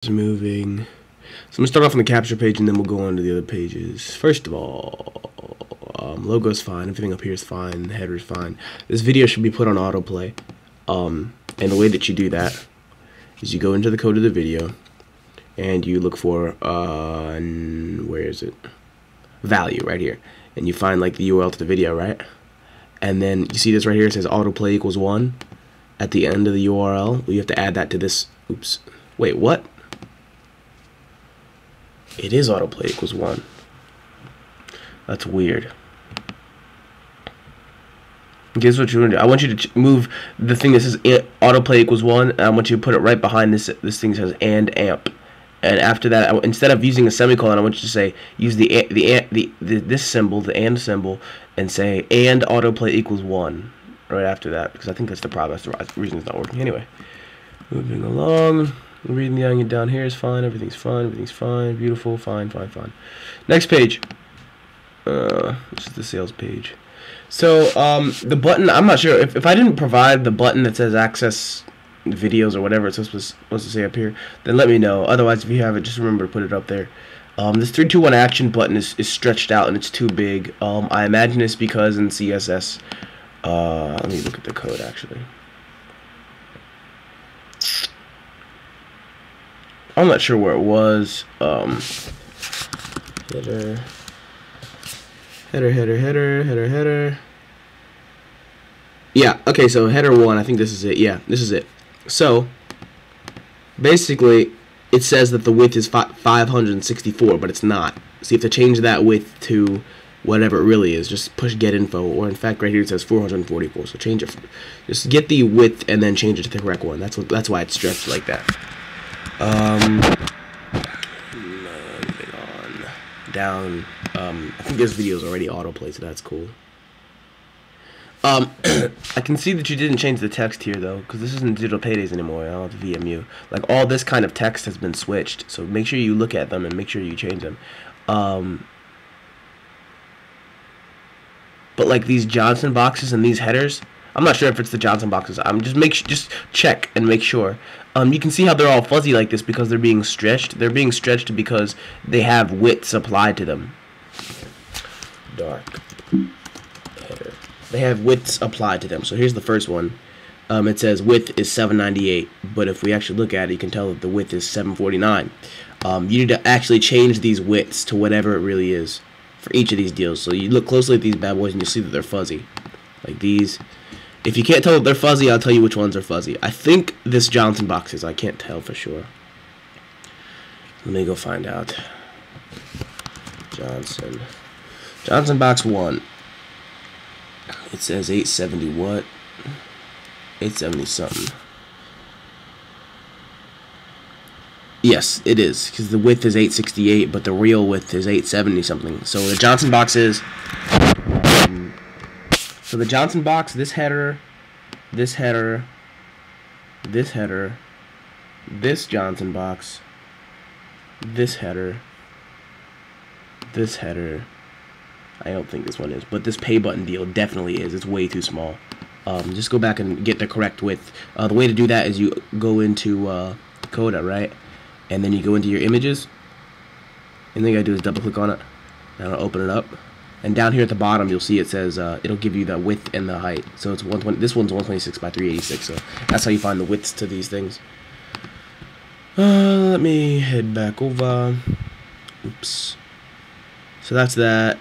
moving. So I'm gonna start off on the capture page and then we'll go on to the other pages. First of all, logo's fine, everything up here is fine, the header's fine. This video should be put on autoplay. And the way that you do that is you go into the code of the video and you look for where is it? Value right here. And you find like the URL to the video, right? And then you see this right here, it says autoplay equals 1 at the end of the URL. Well, you have to add that to this. Oops. Wait, what? It is autoplay equals 1. That's weird. Guess what you want to do? I want you to move the thing that says autoplay equals 1, and I want you to put it right behind this thing that says and amp. And after that, instead of using a semicolon, I want you to say use this symbol, the and symbol, and say and autoplay equals 1 right after that, because I think that's the problem. That's the reason it's not working. Anyway, moving along. Reading the onion down here is fine. Everything's fine. Everything's fine. Beautiful. Fine. Fine. Fine. Next page. This is the sales page. So the button. I'm not sure if I didn't provide the button that says access videos or whatever it's supposed to say up here, then let me know. Otherwise, if you have it, just remember to put it up there. This 3, 2, 1 action button is stretched out and it's too big. I imagine it's because in CSS. Let me look at the code actually. I'm not sure where it was. Header. Yeah, okay, so header 1, I think this is it. Yeah, this is it. So, basically, it says that the width is 564, but it's not. So you have to change that width to whatever it really is. Just push get info, or in fact, right here it says 444. So change it. Just get the width and then change it to the correct one. That's why it's stretched like that. Moving on down. I think this video is already autoplay, so that's cool. I can see that you didn't change the text here though, because this isn't Digital Paydays anymore. I don't have VMU. Like all this kind of text has been switched, so make sure you look at them and make sure you change them. But like these Johnson boxes and these headers, I'm not sure if it's the Johnson boxes. Just check and make sure. You can see how they're all fuzzy like this because they're being stretched. They're being stretched because they have widths applied to them. Dark header. They have widths applied to them. So here's the first one. It says width is 798, but if we actually look at it, you can tell that the width is 749. You need to actually change these widths to whatever it really is for each of these deals. So you look closely at these bad boys and you'll see that they're fuzzy, like these. If you can't tell if they're fuzzy, I'll tell you which ones are fuzzy. I think this Johnson box is. I can't tell for sure. Let me go find out. Johnson box 1. It says 870 what? 870 something. Yes, it is, because the width is 868, but the real width is 870 something. So the Johnson box is... So the Johnson box, this header, this header, this header, this Johnson box, this header, this header. I don't think this one is, but this pay button deal definitely is. It's way too small. Just go back and get the correct width. The way to do that is you go into Coda, right? And then you go into your images. And then you gotta do is double click on it. And it'll open it up. And down here at the bottom, you'll see it says it'll give you the width and the height. So it's 120. This one's 126 by 386. So that's how you find the widths to these things. Let me head back over. Oops. So that's that.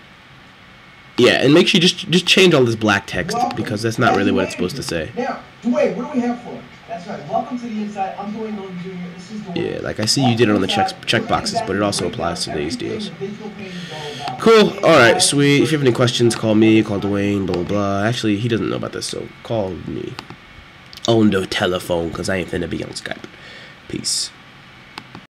Yeah, and make sure you just change all this black text because that's not really what it's supposed to say. Now, Dwayne, what do we have for it? That's right. Welcome to the inside. I'm Dwayne Jr. This is Dwayne. Yeah, like I see you did it on the check boxes, but it also applies to these deals. Cool. All right, sweet. If you have any questions, call me. Call Dwayne. Blah blah blah. Actually, he doesn't know about this, so call me on the telephone because I ain't finna be on Skype. Peace.